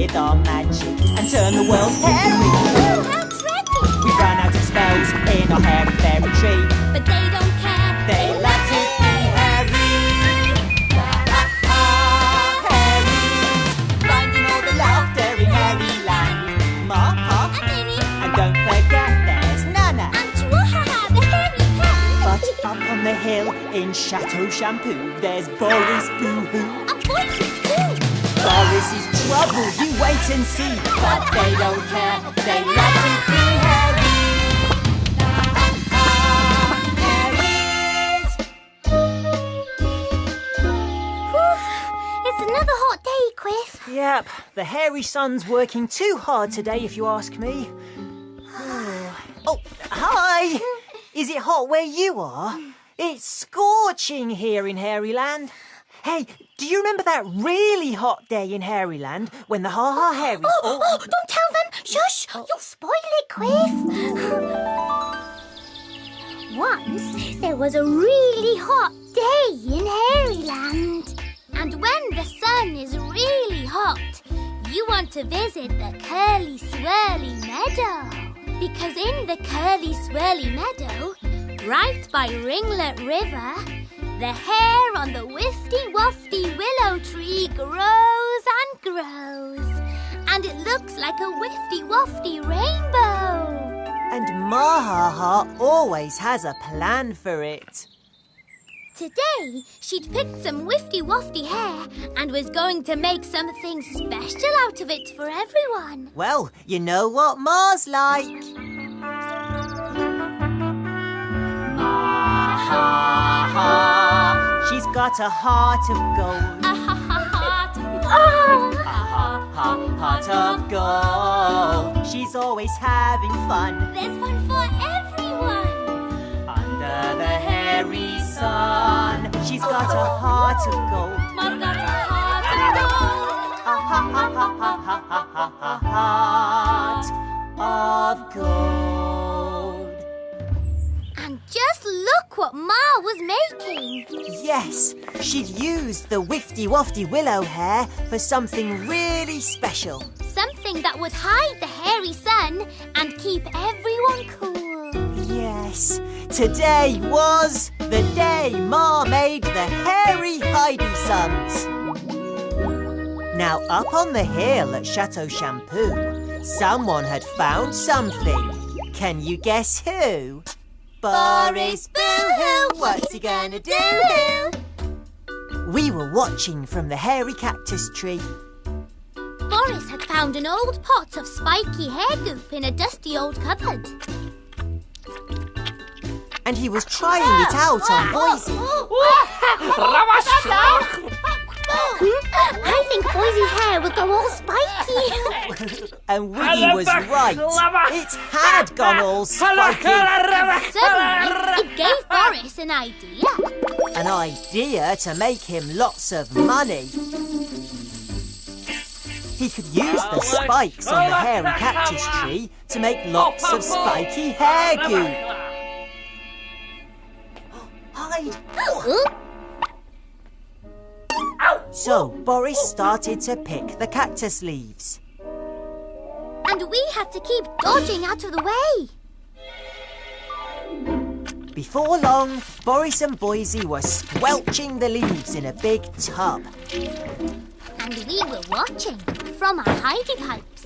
with our magic and turn the world hairy. Oh, how tricky! We run out of spells in our hairy fairy tree, But they don't care. they love to be hairy. Ha ha Hairies, finding all the laughter in Hairyland. Ma, Pa, And Minnie. and don't forget there's Nana. And Chihuahua, the hairy cat. But up on the hill in Chateau Shampoo, there's Boris Boo-Hoo. And Boise too. Boris is trouble, you wait and see. But they don't care, they love to be hairy. Hairies. It's another hot day, Quiff. Yep, the Hairysuns working too hard today, if you ask me. Oh, hi! Is it hot where you are? It's scorching here in Hairyland. Hey, do you remember that really hot day in Hairyland when the Ha Ha Hairies... Don't tell them. Shush, you'll spoil it, Quiff. Once, there was a really hot day in Hairyland. And when the sun is really hot, you want to visit the Curly Swirly Meadow. Because in the Curly Swirly Meadow, right by Ringlet River, the hair on the wifty-wafty willow tree grows and grows. And it looks like a wifty-wafty rainbow. And Ma Ha Ha always has a plan for it. Today, she'd picked some wifty-wafty hair and was going to make something special out of it for everyone. Well, you know what Ma's like. Ma Ha Ha. She's got a heart of gold. A ha ha heart of gold. A ha ha heart of gold. She's always having fun There's fun for everyone. under the hairy sun. She's got a heart of gold. Ma's got a heart of gold. A ha ha ha ha ha ha ha heart of gold. And just look what Ma was making. Yes, she'd used the wifty-wafty willow hair for something really special. Something that would hide the hairy sun and keep everyone cool. Yes, today was the day Ma made the hairy Hideysuns. Now, up on the hill at Chateau Shampoo, someone had found something. Can you guess who? Boris Boo-Hoo, what's he gonna do? We were watching from the hairy cactus tree. Boris had found an old pot of spiky hair goop in a dusty old cupboard. And he was trying it out on Boise. I think Boise's hair would go all spiky. And Wiggy was right. It had gone all spiky. Suddenly, it gave Boris an idea. An idea to make him lots of money. He could use the spikes on the hairy cactus tree to make lots of spiky hair goo. Hide! So Boris started to pick the cactus leaves. And we had to keep dodging out of the way. Before long, Boris and Boise were squelching the leaves in a big tub. And we were watching from our hidey pipes.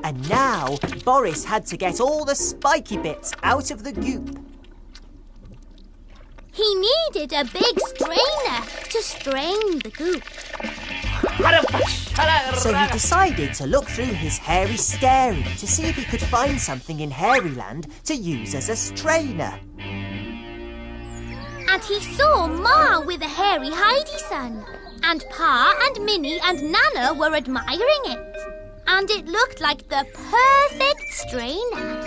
And now, Boris had to get all the spiky bits out of the goop. He needed a big strainer to strain the goop. So he decided to look through his hairy scary to see if he could find something in Hairyland to use as a strainer. And he saw Ma with a hairy Hideysun. And Pa and Minnie and Nana were admiring it. And it looked like the perfect strainer.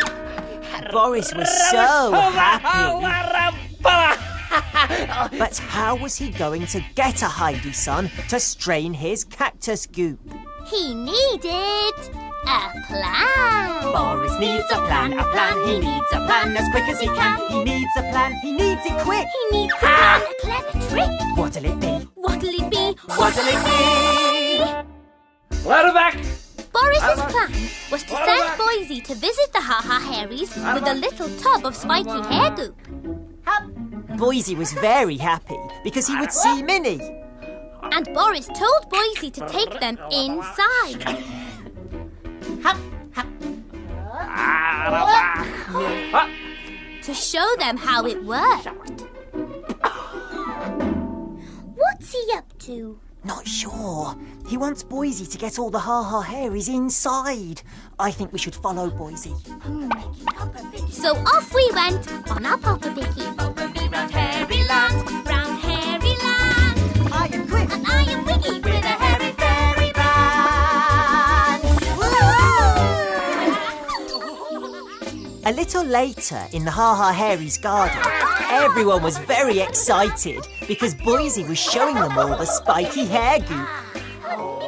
Boris was so happy. But how was he going to get a Hideysun to strain his cactus goop? He needed a plan. Boris needs a plan, he needs a plan as quick as he can. He needs a plan, he needs it quick. He needs to plan a clever trick. What'll it be? What'll it be? What'll it be? Ladder back! plan was to send Boise to visit the Ha Ha Hairies with a little tub of spiky hair goop. Boise was very happy because he would see Minnie. And Boris told Boise to take them inside. To show them how it worked. What's he up to? Not sure. He wants Boise to get all the Ha Ha Hairies inside. I think we should follow Boise. So off we went on our Papa Vicky. Over me round Hairy Land, round Hairy Land. I am Quick. And I am Wiggy with a hairy fairy band. A little later in the Ha Ha Hairies garden, everyone was very excited because Boise was showing them all the spiky hair goop.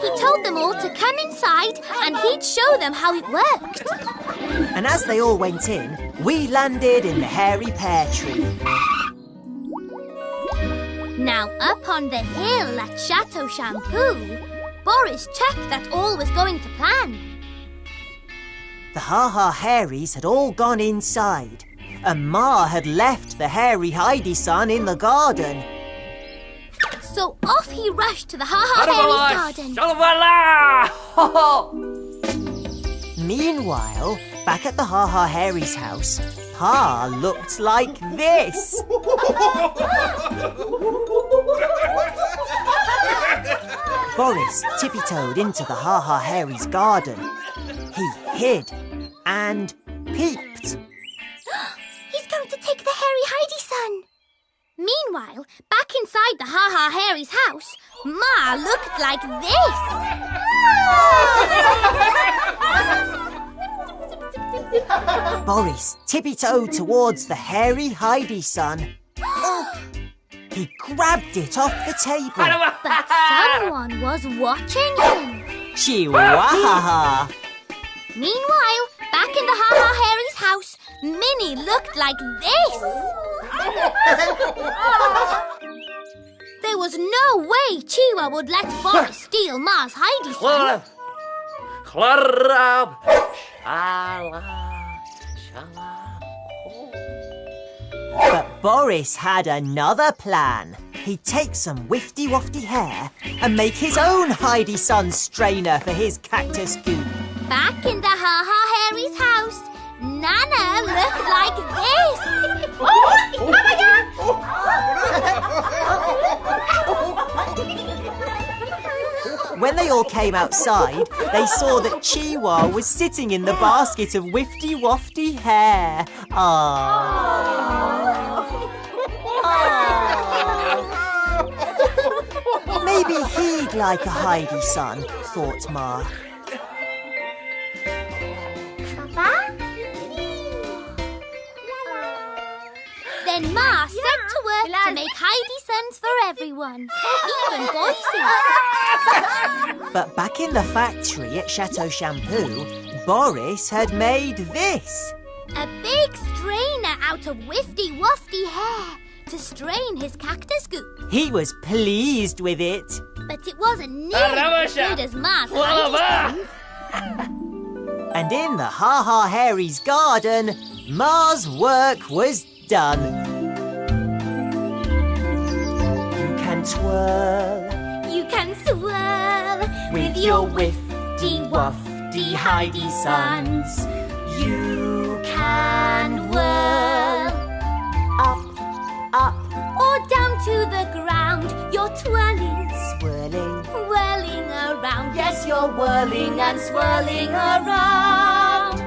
He told them all to come inside and he'd show them how it worked. And as they all went in, we landed in the hairy pear tree. Now up on the hill at Chateau Shampoo, Boris checked that all was going to plan. The Ha Ha Hairies had all gone inside, and Ma had left the hairy Hideysun in the garden. So off he rushed to the Ha Ha Hairies garden. Meanwhile, back at the Ha Ha Hairies house, Pa looked like this. Boris tippy-toed into the Ha Ha Hairies garden. He hid and peeped. He's going to take the hairy Hideysun. Meanwhile, back inside the Ha Ha Hairies house, Ma looked like this. Boris tippy-toed towards the hairy Hideysun. He grabbed it off the table. But someone was watching him. Chihuahua! Meanwhile, back in the Ha Ha Hairies house, Minnie looked like this. There was no way Chihuahua would let Boris steal Ma's Hideysun. But Boris had another plan. He'd take some wifty-wafty hair and make his own Hideysun strainer for his cactus goop. Back in the Ha Ha Hairies house, Nana looked like this. When they all came outside, they saw that Chihuahua was sitting in the basket of wifty-wafty hair. Maybe he'd like a Hideysun, thought Ma. Then Ma set to work to make Hideysuns for everyone, even Boise. But back in the factory at Chateau Shampoo, Boris had made this. A big strainer out of wifty-wafty hair to strain his cactus goop. He was pleased with it. But it wasn't nearly as good as Ma's Hideysuns. And in the Ha Ha Hairies garden, Ma's work was done. You can swirl with your wifty-wafty Hideysuns. You can whirl up, or down to the ground. You're twirling, swirling, whirling around. Yes, you're whirling and swirling around.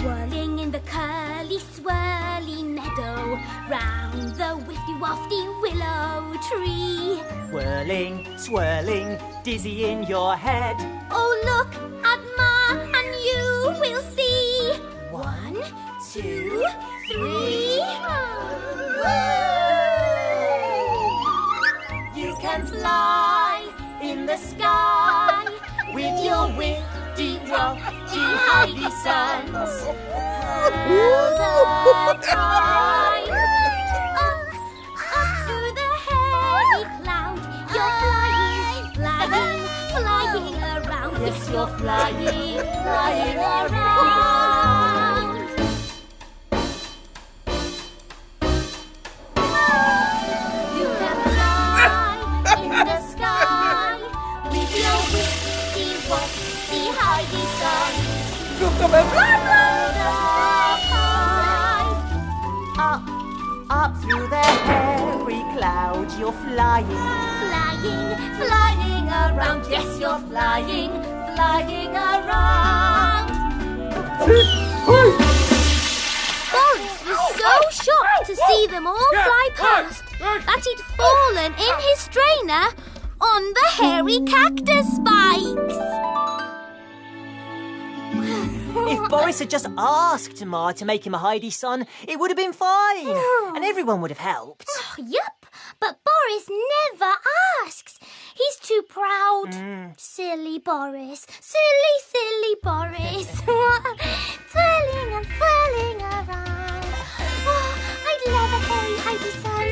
Twirling in the curly, swirly meadow, round the wifty-wafty willow tree. Whirling, swirling, dizzy in your head. Oh, look at Ma and you will see. 1, 2, 3. You can fly in the sky with your wifty-wafty Hideysuns. Held up high, up through the hairy cloud. You're flying, yes, you're flying, flying around. You can fly in the sky with your witty, wafty Hideysuns. Up through the hairy clouds, you're flying. Flying, flying around. Yes, you're flying, flying around. Boris was so shocked to see them all fly past that he'd fallen in his trainer on the hairy cactus spikes. If Boris had just asked Ma to make him a Hideysun, it would have been fine. And everyone would have helped. Yup, but Boris never asks. He's too proud. Silly Boris. Silly, silly Boris. Twirling and twirling around. Oh, I'd love a hairy Hideysun.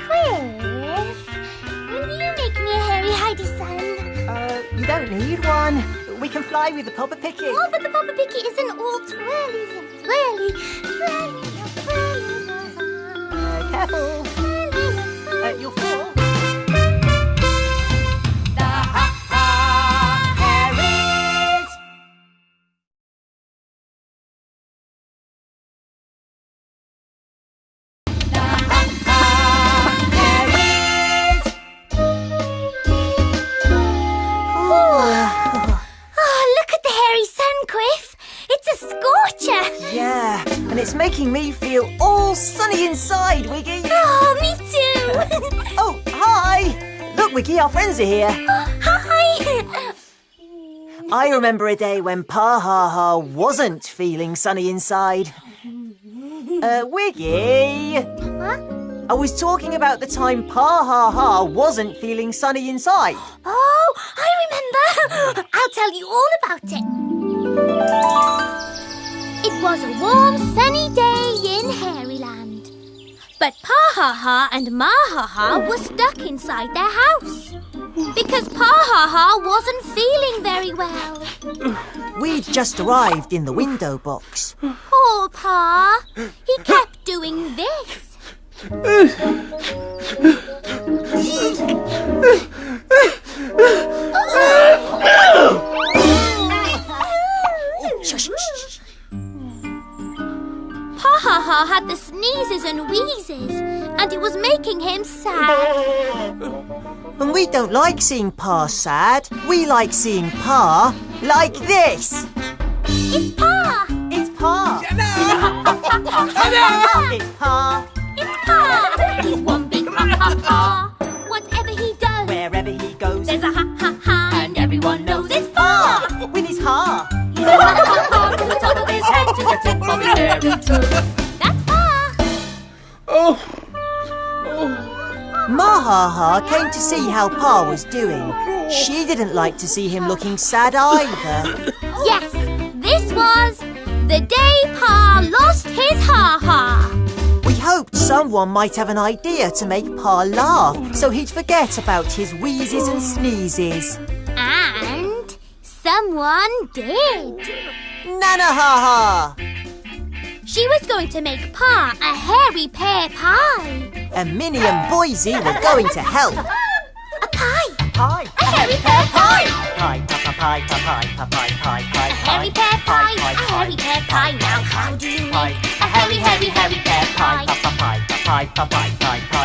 Quiff, will you make me a hairy Hideysun? You don't need one. We can fly with the Papa Picket. Oh, but the Papa Picket isn't all twirly and twirly. Twirling and twirling around. Careful. Twirling and twirling. You'll fall. The Ha Ha Hairies. The Ha Ha Hairies. Oh, look at the hairy sun, Quiff. It's a scorcher. Yeah, and it's making me feel all sunny inside, Wiggy. Oh, me too. Oh, hi. Look, Wiggy, our friends are here. Hi. I remember a day when Pa Ha Ha wasn't feeling sunny inside. Wiggy, Huh? I was talking about the time Pa Ha Ha wasn't feeling sunny inside. Oh, I remember. I'll tell you all about it. It was a warm, sunny day in Hairyland. But Pa Ha Ha and Ma Ha Ha were stuck inside their house. Because Pa Ha Ha wasn't feeling very well. We'd just arrived in the window box. Poor Pa. He kept doing this. Shush, shh. Pa Ha Ha had the sneezes and wheezes, and it was making him sad. And we don't like seeing Pa sad. We like seeing Pa like this. It's Pa! It's Pa. It's Pa. It's Pa! He's one big ha ha ha. Whatever he does, Wherever he goes, there's a ha ha ha, and everyone knows it's Pa! with his ha. He's a ha ha ha from the top of his head to the tip of his hairy toes. That's Pa! Ma Ha Ha came to see how Pa was doing. She didn't like to see him looking sad either. Yes, this was the day Pa lost his ha ha. We hoped someone might have an idea to make Pa laugh so he'd forget about his wheezes and sneezes. And someone did. Nana Ha Ha! She was going to make Pa a hairy pear pie. And Minnie and Boise were going to help. A pie! Pie! A hairy pear pie! Pie, pie, pie, pie, pie, pie, pie, pie, pie, A hairy pear pie! A hairy pear pie! Now how do you make a hairy, hairy, hairy pear pie?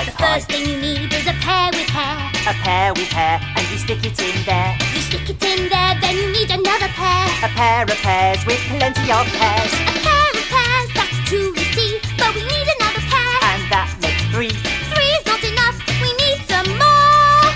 The first thing you need is a pear with hair. A pear with hair, and you stick it in there. You stick it in there, then you need another pear. A pair of pears with plenty of pears. A pair of pears, that's two, you see. But we need another pair. And that makes 3. 3 is not enough, we need some more.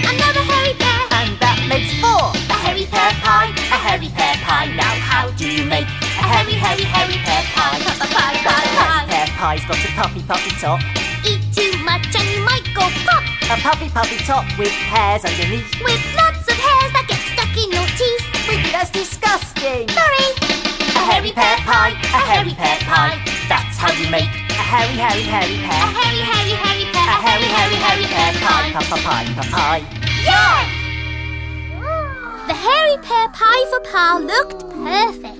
Another hairy pear. And that makes 4. A hairy pear pie, a hairy pear pie. Now how do you make a hairy, hairy, hairy pear pie? Pie, pie, pie. Pear pie's got a puffy, puffy top. Eat too much and you might go pop. A puffy, puffy top with pears underneath. With lots of hairs that get stuck in your teeth. Wiggy, that's disgusting. Sorry. A hairy pear pie, a hairy pear pie. That's how you make a hairy, hairy, hairy A pear. hairy, hairy, hairy pear. A hairy, hairy, hairy pear pie. Pie, pie, pie, pie. Yeah! The hairy pear pie for Pa looked perfect.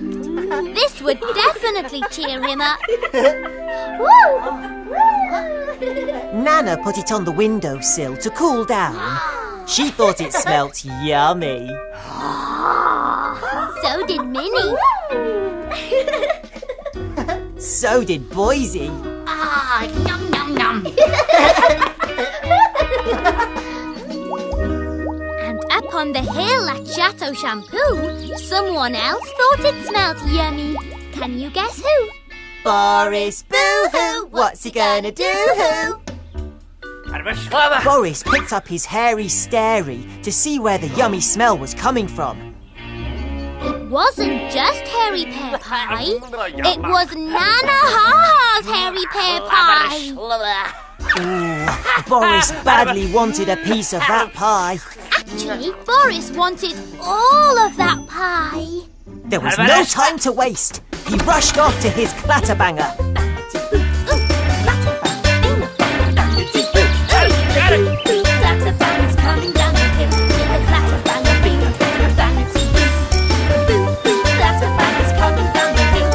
This would definitely cheer him up. Nana put it on the windowsill to cool down. She thought it smelt yummy. So did Minnie. So did Boise. Yum, yum, yum. And up on the hill at Chateau Shampoo, someone else thought it smelt yummy. Can you guess who? Boris Boo-hoo, what's he gonna do? Boris picked up his hairy stary to see where the yummy smell was coming from. It wasn't just hairy pear pie. It was Nana Ha Ha's hairy pear pie. Ooh, Boris badly wanted a piece of that pie. Actually, Boris wanted all of that pie. There was no time to waste. He rushed off to his clatterbanger. Clatterbanger's coming down the hill with the clatterbanger bing. Clatterbanger's coming down the hill.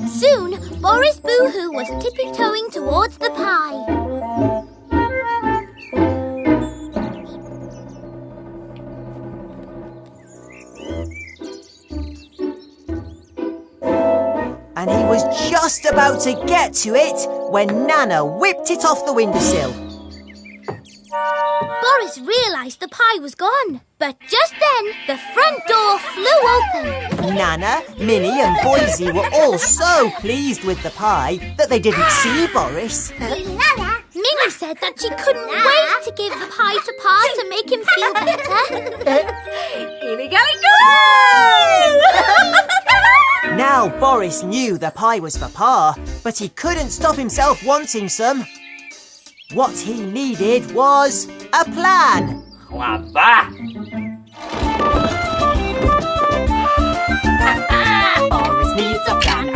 Soon, Boris Boo-hoo was tippy-toeing towards the pie. And he was just about to get to it when Nana whipped it off the windowsill. Boris realised the pie was gone. But just then, the front door flew open. Nana, Minnie and Boise were all so pleased with the pie that they didn't see Boris. Minnie said that she couldn't wait to give the pie to Pa to make him feel better. Now Boris knew the pie was for Pa, but he couldn't stop himself wanting some. What he needed was a plan. Boris needs a plan,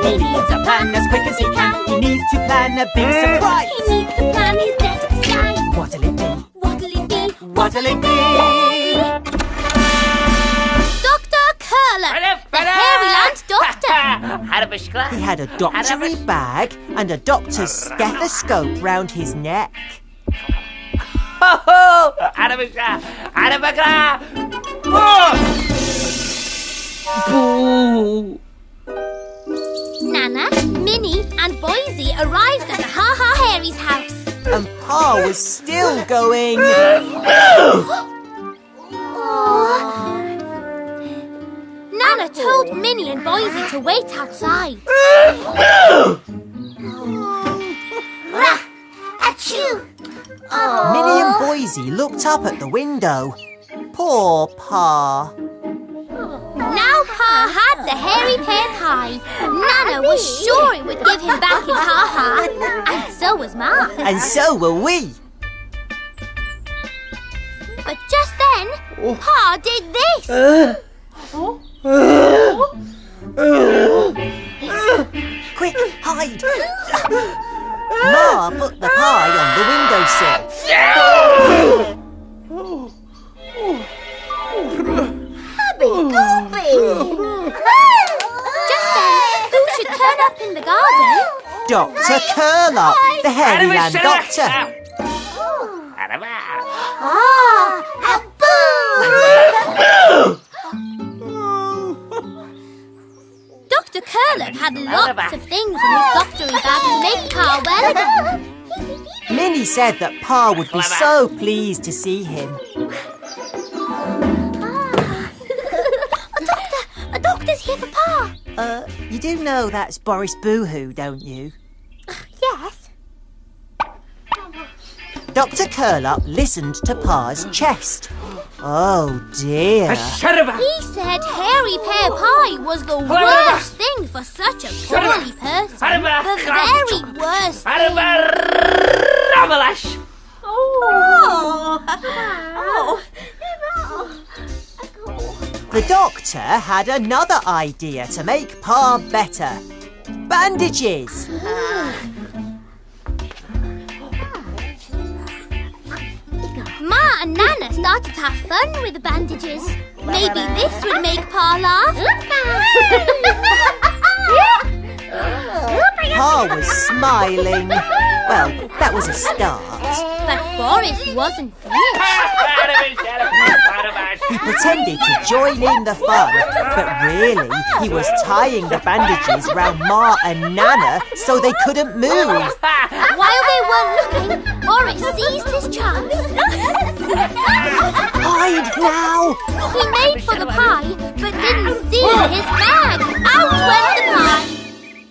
he needs a plan as quick as he can. He needs to plan a big surprise. He needs to plan his next disguise. What'll it be? What'll it be? What'll it be? Dr. Curler, the Hairyland doctor. He had a doctory bag and a doctor's stethoscope round his neck. Boo! Nana, Minnie and Boise arrived at the Ha Ha Hairies house. And Pa was still going... Nana told Minnie and Boise to wait outside. Achoo! Minnie and Boise looked up at the window. Poor Pa. Now Pa had the hairy pear pie. Nana was sure it would give him back his ha-ha. And so was Ma. And so were we. But just then, Pa did this. Quick, hide. Ma put the pie on the windowsill. Just then, who should turn up in the garden? Dr. Curlup, the Hairyland doctor. Dr. Curlup had lots of things in his doctory bag to make Pa well again. Minnie said that Pa would be so pleased to see him. A doctor's here for Pa. You do know that's Boris Boo-hoo, don't you? Yes. Dr. Curlup listened to Pa's chest. Oh dear. He said hairy pear pie was the worst thing for such a poorly person. The very worst thing. The doctor had another idea to make Pa better. Bandages! Ma and Nana started to have fun with the bandages. Maybe this would make Pa laugh. Pa was smiling. Well, that was a start. But Boris wasn't finished. He pretended to join in the fun, but really, he was tying the bandages round Ma and Nana so they couldn't move. While they weren't looking, Boris seized his chance. Hide now! He made for the pie, but didn't see his bag. Out went the pie.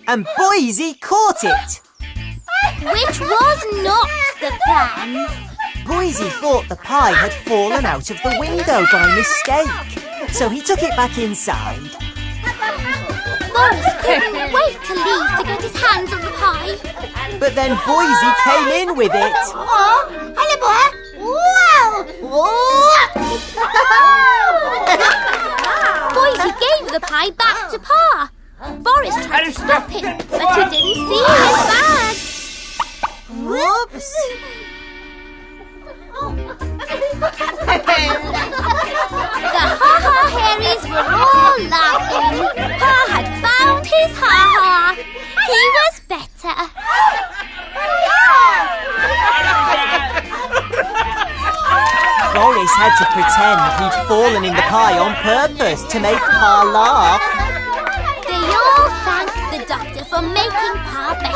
And Boise caught it. Which was not the plan. Boise thought the pie had fallen out of the window by mistake, so he took it back inside. Boris couldn't wait to leave to get his hands on the pie. But then Boise came in with it. Oh, hello, boy. Wow. Boise gave the pie back to Pa. Boris tried to stop him, but he didn't see his bag. Whoops! The Ha Ha Hairies were all laughing. Pa had found his Ha Ha. He was better. Boris had to pretend he'd fallen in the pie on purpose to make Pa laugh. They all thanked the doctor for making Pa better.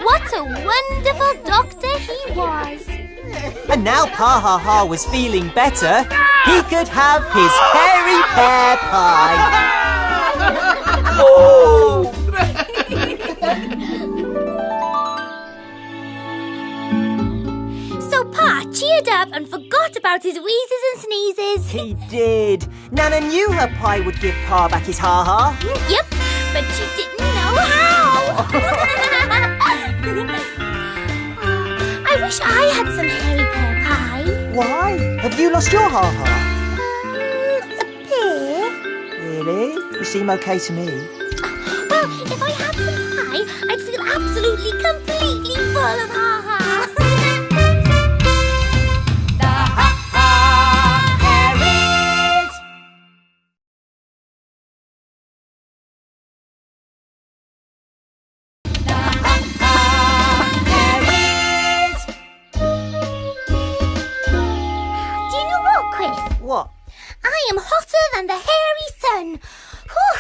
What a wonderful doctor he was. And now Pa Ha Ha was feeling better. He could have his hairy pear pie. So Pa cheered up and forgot about his wheezes and sneezes. He did. Nana knew her pie would give Pa back his Ha Ha. Yep, but she didn't know how. I wish I had some hairy pear pie. Why? Have you lost your Ha Ha? A pear? Really? You seem okay to me. Well, if I had some pie, I'd feel absolutely, completely full of Ha Ha. The Ha Ha Hairies. The Ha Ha Hairies. Do you know what, Chris? What? I am hotter than the hairy sun. Whew.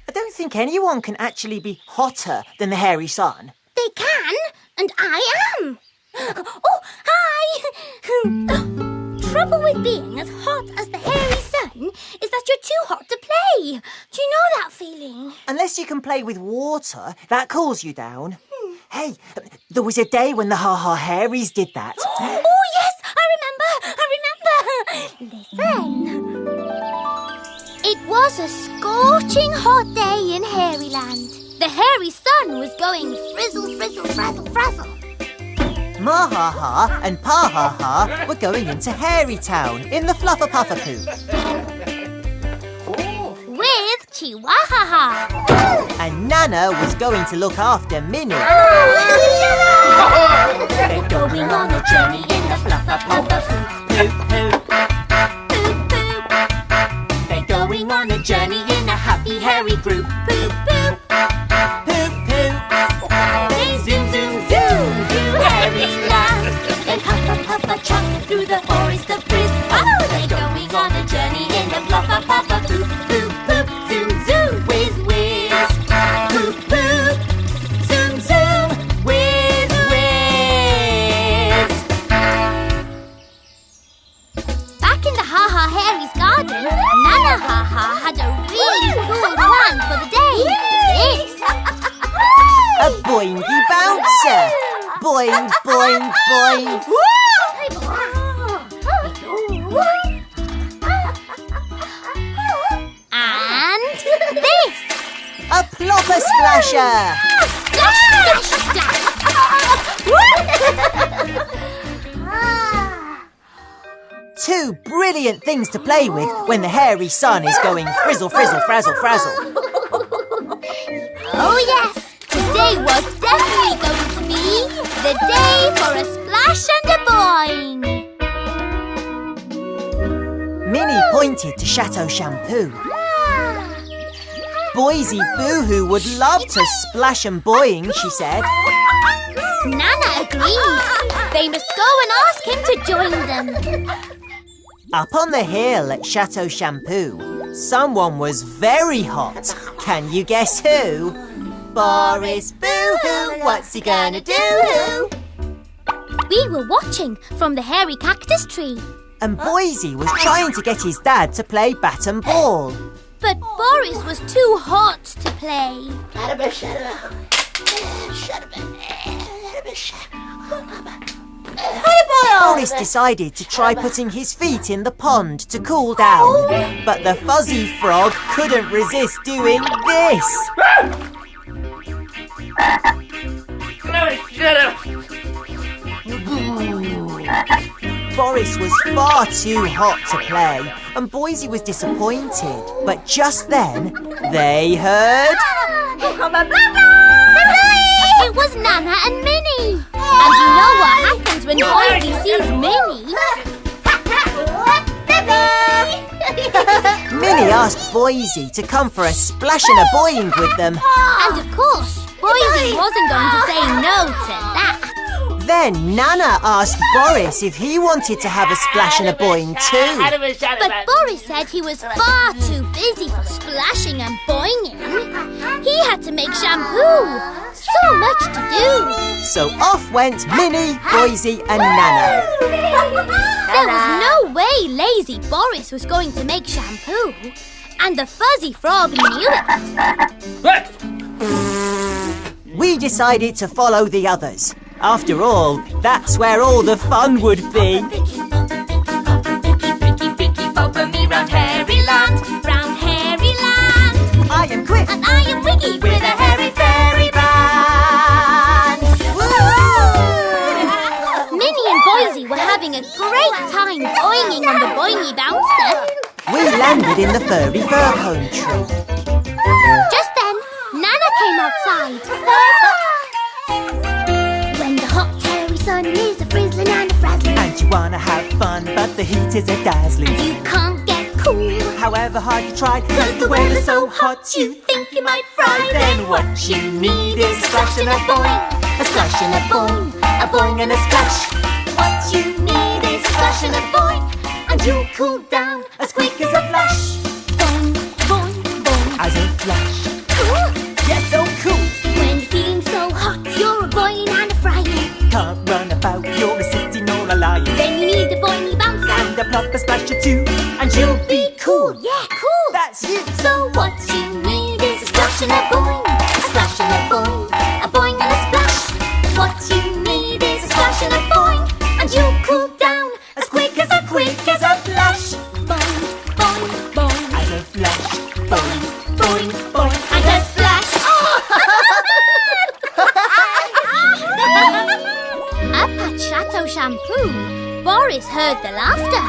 I don't think anyone can actually be hotter than the hairy sun. They can, and I am. Oh, hi! Trouble with being as hot as the hairy sun is that you're too hot to play. Do you know that feeling? Unless you can play with water, that cools you down. Hey, there was a day when the Ha Ha Hairies did that. Oh, yes, I remember. Listen. It was a scorching hot day in Hairyland. The hairy sun was going frizzle, frizzle, frazzle, frazzle. Ma Ha Ha and Pa Ha Ha were going into Hairy Town in the Fluffer-Puffer-Poo. With Chihuahua. And Nana was going to look after Minnie. They're going on a journey in the Fluffer-Puffer-Poo. Poop, poop. Poop, poop. They're going on a journey in a happy hairy group. Poop, poop. Poop, poop. They zoom, zoom, zoom through Hairyland. They puff, puff, puff, puff, chop through the forest of trees. Oh, they're going on a journey in the Fluffer-Puffer-Poo. Poop, poop, zoom, zoom, whiz, whiz. Poop, poop, zoom, zoom, whiz, whiz. Back in the Ha Ha Hairies garden, Nana Ha Ha had a really cool plan for the day. This. A boingy bouncer. Boing, boing, boing. And this. A plopper splasher. Splash, splash, splash. Two brilliant things to play with when the hairy sun is going frizzle, frizzle, frazzle, frazzle. Oh yes, today was definitely going to be the day for a splash and a boing. Minnie pointed to Chateau Shampoo. Boise Boohoo would love to splash and boing, she said. Nana agreed. They must go and ask him to join them. Up on the hill at Chateau Shampoo, someone was very hot. Can you guess who? Boris Boohoo, what's he gonna do? We were watching from the hairy cactus tree. And Boise was trying to get his dad to play bat and ball. But Boris was too hot to play. Boris decided to try putting his feet in the pond to cool down. But the fuzzy frog couldn't resist doing this. Boris was far too hot to play, and Boise was disappointed. But just then, they heard... It was Nana and Minnie. And you know what happens when Boise sees Minnie? Minnie asked Boise to come for a splash and a boing with them. And of course, Boise wasn't going to say no to that. Then Nana asked Boris if he wanted to have a splash and a boing too. But Boris said he was far too busy for splashing and boinging. He had to make shampoo. So much to do. So off went Minnie, Boise and Nana. There was no way lazy Boris was going to make shampoo. And the fuzzy frog knew it. We decided to follow the others. After all, that's where all the fun would be. Round hairy land, round hairy land. I am quick And I am Wiggy with a hairy fairy band. Minnie and Boise were having a great time boinging on the boingy bouncer. We landed in the furry fir cone tree. Just then, Nana came outside. When the hot hairy sun is a frizzling and a frazzling, And you wanna have fun, but the heat is a dazzling. you can't get cool. However hard you try, cause the weather's so hot you think you might fry. Then what you need is a splash and a boing, a splash and a boing and a splash. What you need is a splash and a boing, and you'll cool down as quick as a flash. Boing, boing, boing. As a flash. Cool. Yes, so cool. When you're feeling so hot, you're a boing and a frying. Can't run about, you're a sitting all a lying. Then you need a boingy bouncer. And a plop a splash or two, and you'll be cool. Yeah, cool. That's you. So what you need is a splash and a boing, a splash and a boing and a splash. What you need is a splash and a boing, and you'll cool down as quick as a flash. Boing, boing, boing. As a flash. Boing, boing, boing, and a splash. Up at Chateau Shampoo, Boris heard the laughter.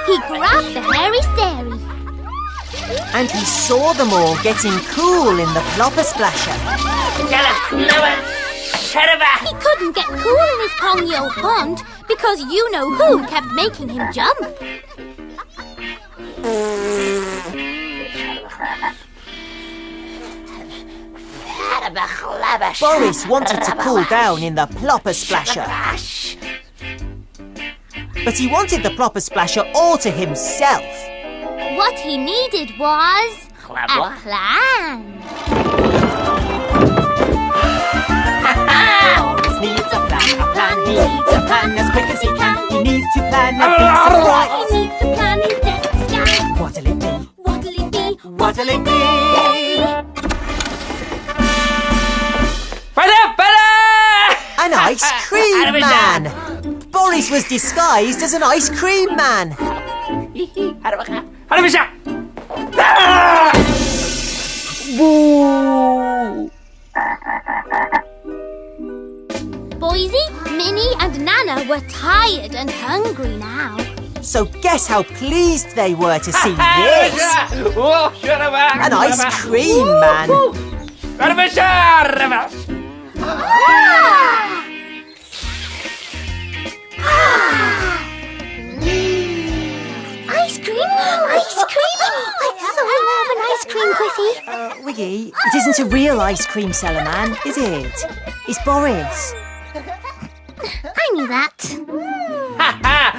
He grabbed the hairy stairy. And he saw them all getting cool in the flopper splasher. He couldn't get cool in his pongy old pond because you know who kept making him jump. Boris wanted to cool down in the plopper splasher. But he wanted the plopper splasher all to himself. What he needed was a plan. Boris needs a plan, he needs a plan as quick as he can. He needs to plan a big surprise. He needs to plan his next scan. What'll it be? What'll it be? What'll it be? An ice cream man! Boris was disguised as an ice cream man. Boise, Minnie and Nana were tired and hungry now. So guess how pleased they were to see this. An ice cream man. Ice cream! Ice cream! I so love an ice cream, Griffy. Wiggy, it isn't a real ice cream seller man, is it? It's Boris. I knew that.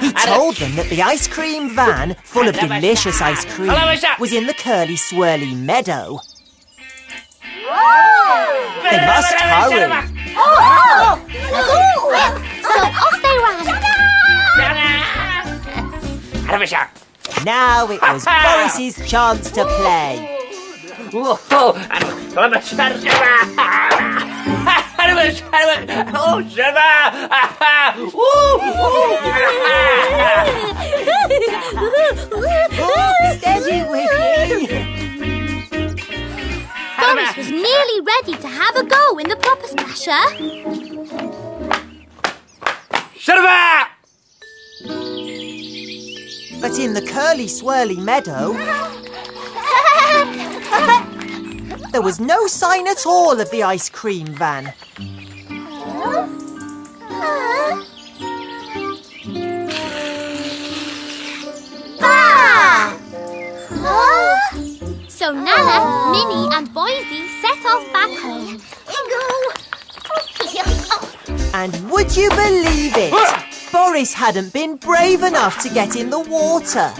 He told them that the ice cream van, full of delicious ice cream, was in the curly swirly meadow. They must hurry. So off they ran. Now it was Boris's chance to play. Steady, Wiggy. Boris was nearly ready to have a go in the proper splasher. But in the curly swirly meadow, there was no sign at all of the ice cream van. So Nana, Minnie and Boise set off back home. And would you believe it? Boris hadn't been brave enough to get in the water.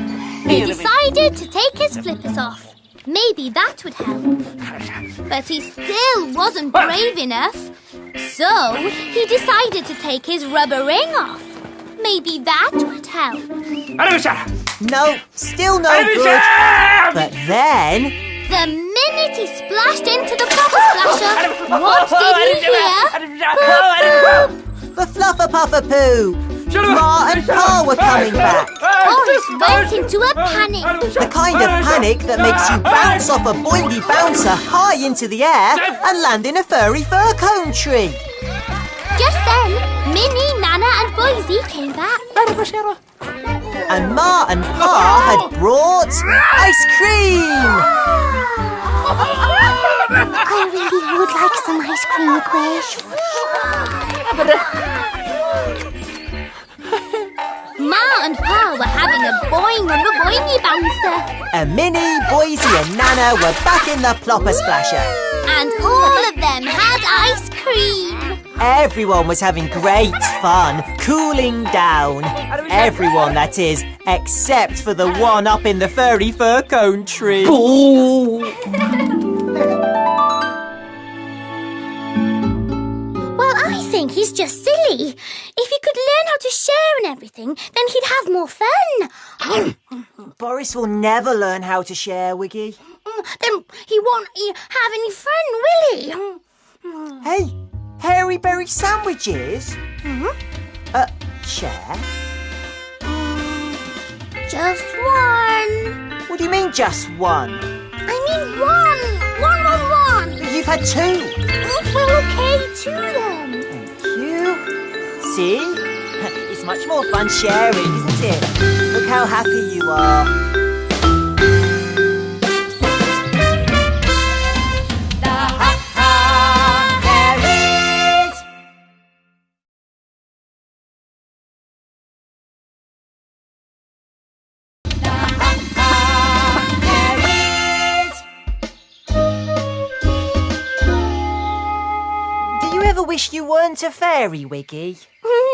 He decided to take his flippers off. Maybe that would help. But he still wasn't brave enough. So he decided to take his rubber ring off. Maybe that would help. No, still no good. But then... The minute he splashed into the proper splasher, what did he hear? Boop, boop. The fluffer puffer poo. Ma and Pa were coming back. Boris went into a panic. The kind of panic that makes you bounce off a boingy bouncer high into the air and land in a furry fir cone tree. Just then, Minnie, Nana and Boise came back. And Ma and Pa had brought ice cream. I really would like some ice cream, Quish. Ma and Pa were having a boing on the boingy bouncer. And Minnie, Boise and Nana were back in the plopper splasher. And all of them had ice cream. Everyone was having great fun, cooling down. Everyone, that is, except for the one up in the furry fir cone tree. Well, I think he's just silly. If he could learn how to share and everything, then he'd have more fun. Boris will never learn how to share, Wiggy. Then he won't have any fun, will he? Hey, hairy berry sandwiches? Share? Just one. What do you mean, just one? I mean one. One. You've had two. Well, okay, two then. Thank you. See? It's much more fun sharing, isn't it? Look how happy you are. The Ha Ha Hairies! The Ha Ha Hairies! Do you ever wish you weren't a fairy, Wiggy?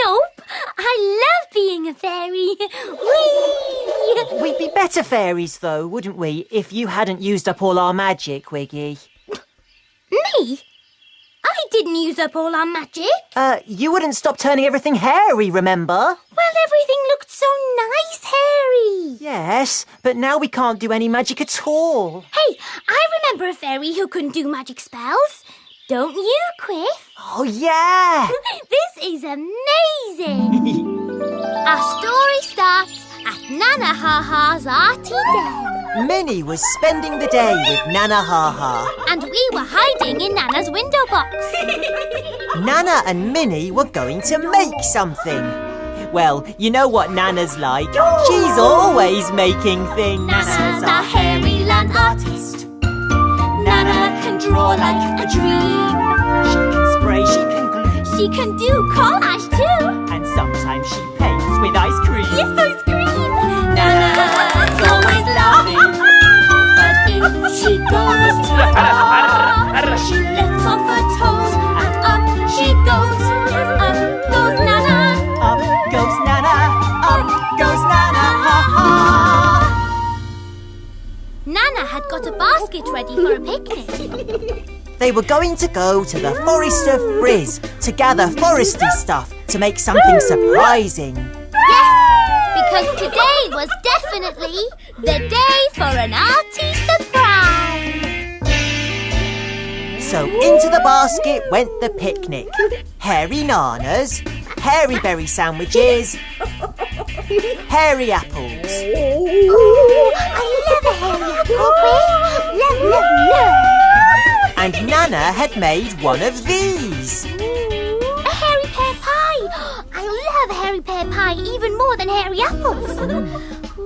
Nope. I love being a fairy. Whee! We'd be better fairies, though, wouldn't we, if you hadn't used up all our magic, Wiggy? Me? I didn't use up all our magic. You wouldn't stop turning everything hairy, remember? Well, everything looked so nice, Harry. Yes, but now we can't do any magic at all. Hey, I remember a fairy who couldn't do magic spells. Don't you, Quiff? Oh, yeah! This is amazing! Our story starts at Nana Ha Ha's Arty Den. Minnie was spending the day with Nana Ha Ha. And we were hiding in Nana's window box. Nana and Minnie were going to make something. Well, you know what Nana's like. She's always making things. Nana's a hairyland artist. Nana can draw like a dream. She can spray spray she can glue. She can do collage too. And sometimes she paints with ice cream. Yes, ice cream. Nana's always laughing, but if she goes too far, she lifts off her toes and up she goes. Yes, up goes Nana. Up goes Nana, up goes Nana, ha ha. Nana had got a basket ready for a picnic. They were going to go to the Forest of Frizz to gather foresty stuff to make something surprising. Yes, because today was definitely the day for an arty surprise. So into the basket went the picnic. Hairy nanas, hairy berry sandwiches, hairy apples. Ooh, I love a hairy apple, Chris. Love, love, love. And Nana had made one of these. A hairy pear pie. I love hairy pear pie even more than hairy apples.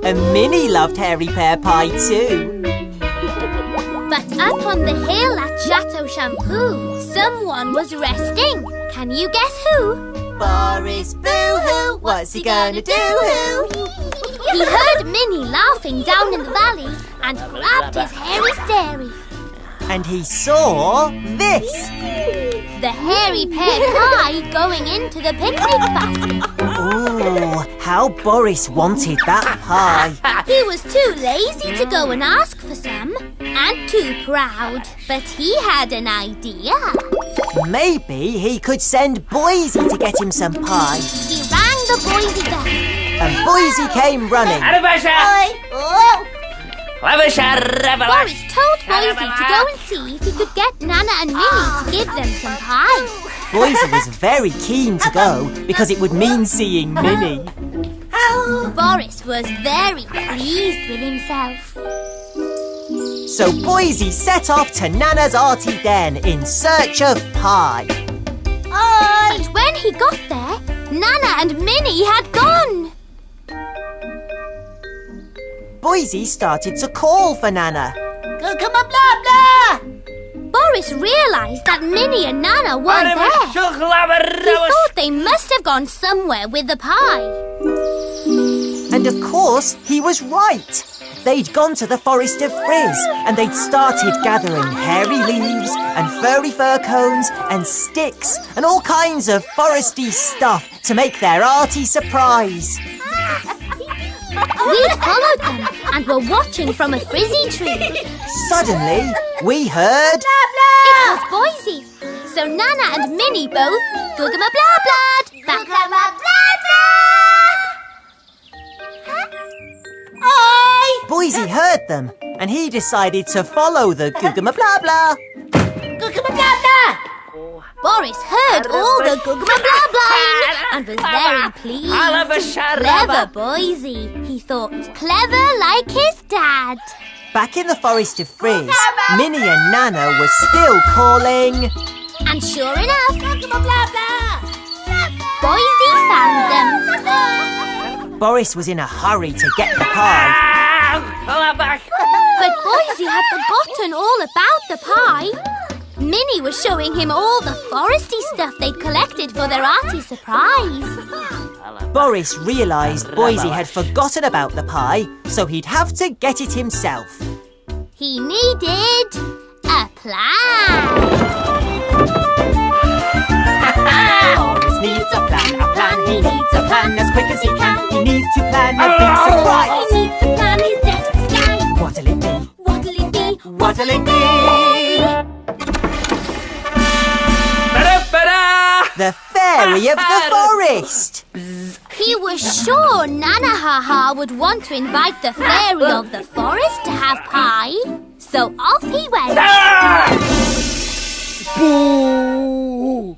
And Minnie loved hairy pear pie too. But up on the hill at Chateau Shampoo, someone was resting. Can you guess who? Boris Boo-hoo, what's he gonna do? He heard Minnie laughing down in the valley and grabbed his hairy stary. And he saw this. The hairy pear pie going into the picnic basket. Ooh, how Boris wanted that pie. He was too lazy to go and ask for some, and too proud. But he had an idea. Maybe he could send Boise to get him some pie. He rang the Boise bell. And Boise came running. Boris told Boise to go and see if he could get Nana and Minnie to give them some pie. Boise was very keen to go because it would mean seeing Minnie. Boris was very pleased with himself. So Boise set off to Nana's arty den in search of pie. But when he got there, Nana and Minnie had gone. Boise started to call for Nana. Come on, blah, blah. Boris realised that Minnie and Nana weren't there. He thought they must have gone somewhere with the pie. And of course, he was right. They'd gone to the Forest of Frizz and they'd started gathering hairy leaves and furry fir cones and sticks and all kinds of foresty stuff to make their arty surprise. We'd followed them and were watching from a frizzy tree. Suddenly, we heard... It was Boise. So Nana and Minnie both googama blah blah. Googama blah, blah. Boise heard them and he decided to follow the googama blah blah. Googama blah, blah. Boris heard all the googama blah blahing and was very pleased. Clever Boise, he thought. Clever like his dad. Back in the Forest of Frizz, Minnie and Nana were still calling. And sure enough, Googama blah, blah. Boise found them. Boris was in a hurry to get the pie. But Boise had forgotten all about the pie. Minnie was showing him all the foresty stuff they'd collected for their arty surprise. Boris realised Boise had forgotten about the pie, so he'd have to get it himself. He needed a plan. Boris needs a plan, he needs a plan as quick as he can. He needs to plan a big surprise. He needs to plan his next disguise. What'll it be? What'll it be? What'll it be? The fairy of the forest. He was sure Nana Ha Ha would want to invite the fairy of the forest to have pie. So off he went. Boo!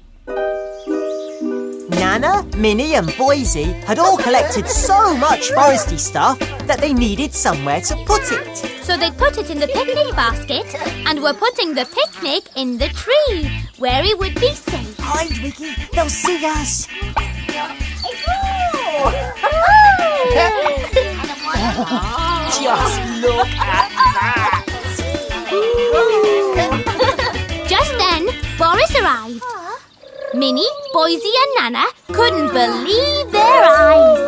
Nana, Minnie and Boise had all collected so much foresty stuff that they needed somewhere to put it. So they put it in the picnic basket and were putting the picnic in the tree, where it would be safe. Hide, Wiggy, they'll see us. Just look at that. Just then, Boris arrived. Minnie, Boise and Nana couldn't believe their eyes.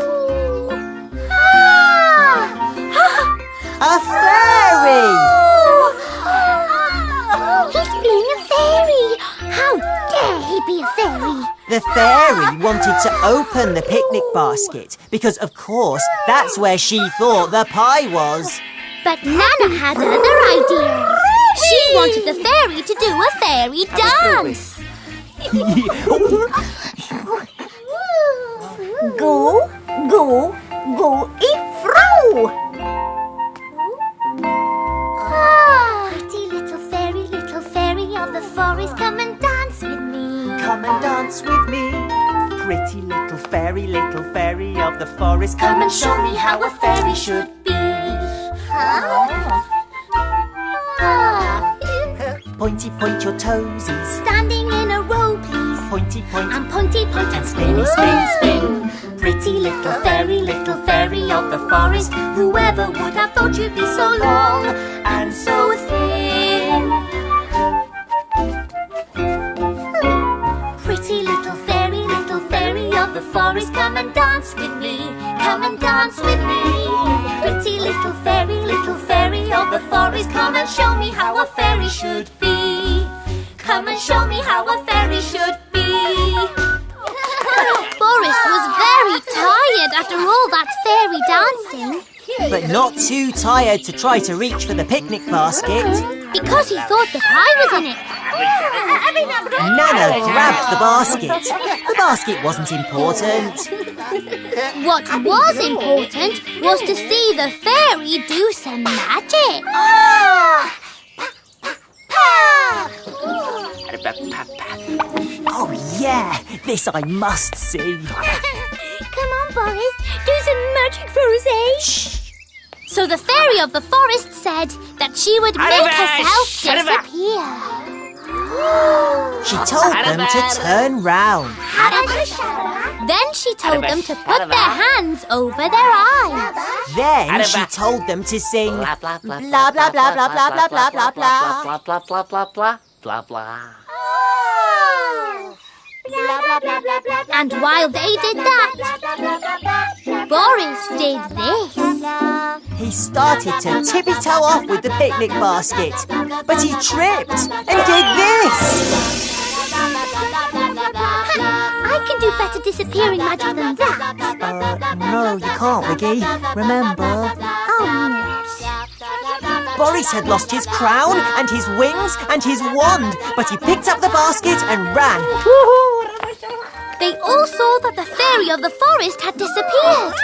A fairy! He's being a fairy! How dare he be a fairy? The fairy wanted to open the picnic basket because, of course, that's where she thought the pie was. But Nana had other ideas. She wanted the fairy to do a fairy dance. Go, go, go, ifro! Pretty little fairy of the forest, come and dance with me. Come and dance with me. Pretty little fairy of the forest, Come and show me how a fairy should be. Pointy point your toesies. Standing in a row, please. Pointy point. And pointy point and spinny, spinny, spin, spin, spin. Pretty little fairy of the forest. Whoever would have thought you'd be so long and so thin? Pretty little fairy of the forest, come and dance with me. Come and dance with me. Pretty little fairy of the forest, come and show me how a fairy should be. Come and show me how a fairy should be. Boris was very tired after all that fairy dancing. But not too tired to try to reach for the picnic basket. Because he thought the pie was in it. Nana grabbed the basket. The basket wasn't important. What was important was to see the fairy do some magic. Oh yeah, this I must see. Come on, Boris, do some magic for us, eh? Shh. So the fairy of the forest said that she would make herself disappear. She told them to turn round. Then she told them to put their hands over their eyes. Then she told them to sing blah blah blah blah blah blah blah blah blah blah blah blah blah blah blah blah blah. And while they did that, Boris did this. He started to tippy-toe off with the picnic basket, but he tripped and did this. I can do better disappearing magic than that. No, you can't, Wiggy. Remember? Oh, nips. Boris had lost his crown and his wings and his wand, but he picked up the basket and ran. They all saw that the fairy of the forest had disappeared.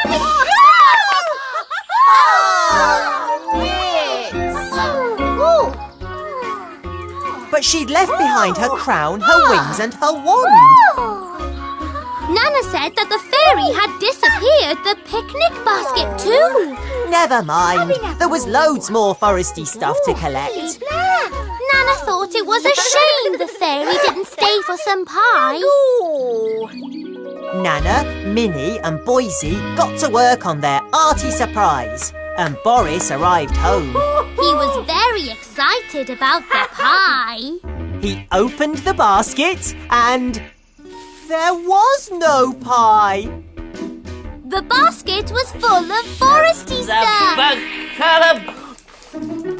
But she'd left behind her crown, her wings and her wand. Nana said that the fairy had disappeared the picnic basket too. Never mind. There was loads more foresty stuff to collect. Nana thought it was a shame the fairy didn't stay for some pie. Nana, Minnie and Boise got to work on their arty surprise, and Boris arrived home. He was very excited about the pie. He opened the basket and there was no pie. The basket was full of foresty stuff.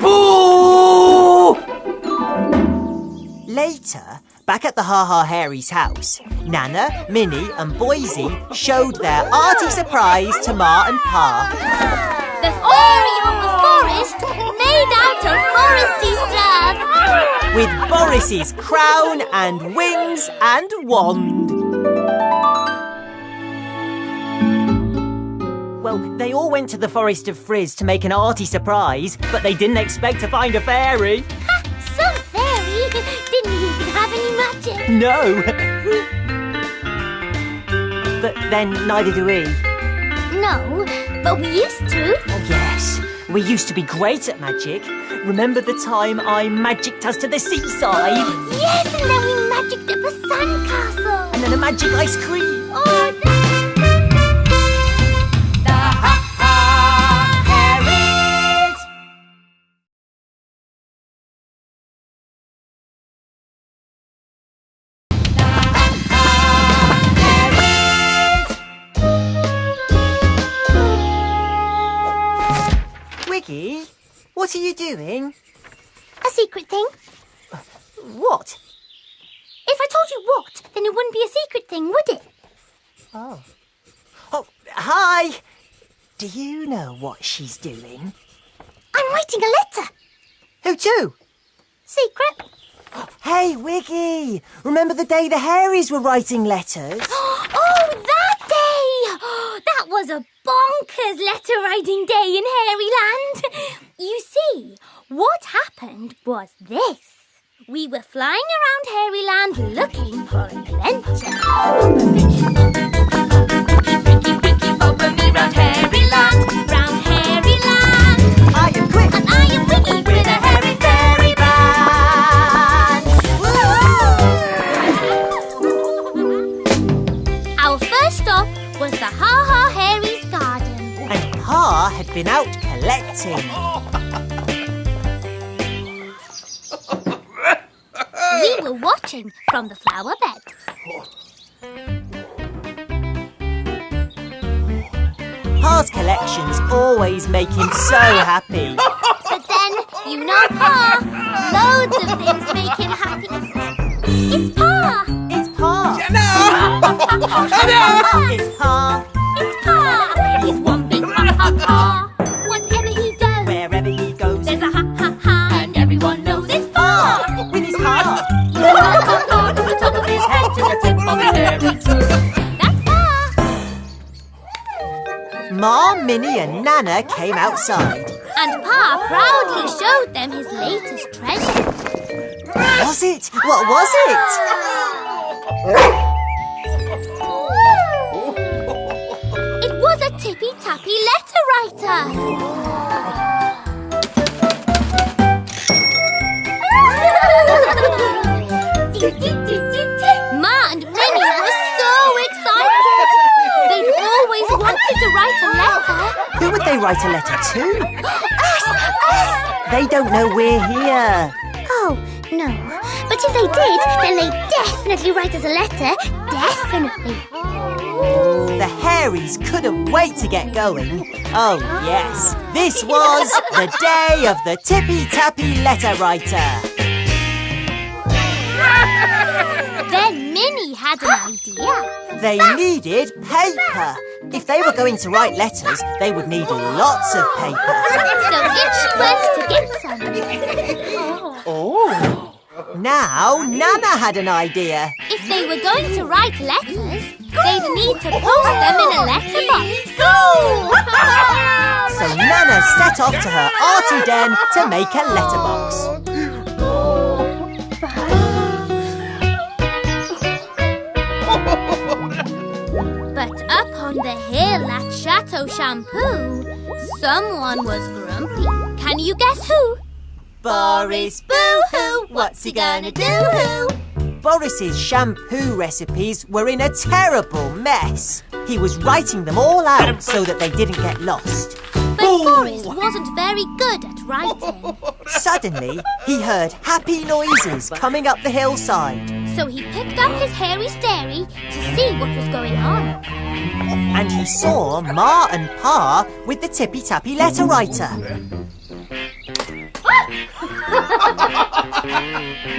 Boo! Later, back at the Ha Ha Hairies' house, Nana, Minnie and Boise showed their arty surprise to Ma and Pa. The fairy of the forest made out of foresty stuff. With Boris's crown and wings and wand. Well, they all went to the Forest of Frizz to make an arty surprise, but they didn't expect to find a fairy. Ha! Some fairy didn't even have any magic. No. But then neither do we. No, but we used to. Oh, yes. We used to be great at magic. Remember the time I magicked us to the seaside? Yes, and then we magicked up a sandcastle. And then a magic ice cream. Oh, What are you doing? A secret thing. What? If I told you what, then it wouldn't be a secret thing, would it? Oh, hi! Do you know what she's doing? I'm writing a letter. Who to? Secret. Hey, Wiggy! Remember the day the Hairies were writing letters? Oh, that day! That was a bonkers letter-writing day in Hairyland. You see, what happened was this. We were flying around Hairyland looking for an adventure. Open me round Hairyland, round Hairyland. I am quick! And I am Wiggy With a hairy fairy band. Our first stop was the Ha Ha Hairies garden. And Pa had been out collecting. We were watching from the flower bed. Pa's collections always make him so happy. But then, you know Pa, loads of things make him happy. It's Pa! It's Pa! It's Pa! It's Pa! He's one big ha-ha-ha. Whatever he does, Wherever he goes, there's a ha-ha-ha. And everyone knows it's Pa! with his heart. Ha-ha-ha, from the top of his head to the tip of his hairy toe. That's Pa! Ma, Minnie and Nana came outside. And Pa proudly showed them his latest treasure. Was it? What was it? It was a Tippy Tappy Letterwriter. Ma and Minnie were so excited. They'd always wanted to write a letter. Who would they write a letter to? Us! They don't know we're here. Oh, no. But if they did, then they'd definitely write us a letter. Definitely. The Hairies couldn't wait to get going. Oh, yes. This was the day of the Tippy Tappy Letterwriter. Then Minnie had an idea. They needed paper. If they were going to write letters, they would need lots of paper. So in she went to get some. Now, Nana had an idea. If they were going to write letters, they'd need to post them in a letterbox. So Nana set off to her arty den to make a letterbox. But up on the hill at Chateau Shampoo, someone was grumpy. Can you guess who? Boris Boo-hoo! What's he gonna do? Boris's shampoo recipes were in a terrible mess. He was writing them all out so that they didn't get lost. But Boris wasn't very good at writing. Suddenly, he heard happy noises coming up the hillside. So he picked up his hairy stary to see what was going on. And he saw Ma and Pa with the Tippy Tappy Letterwriter.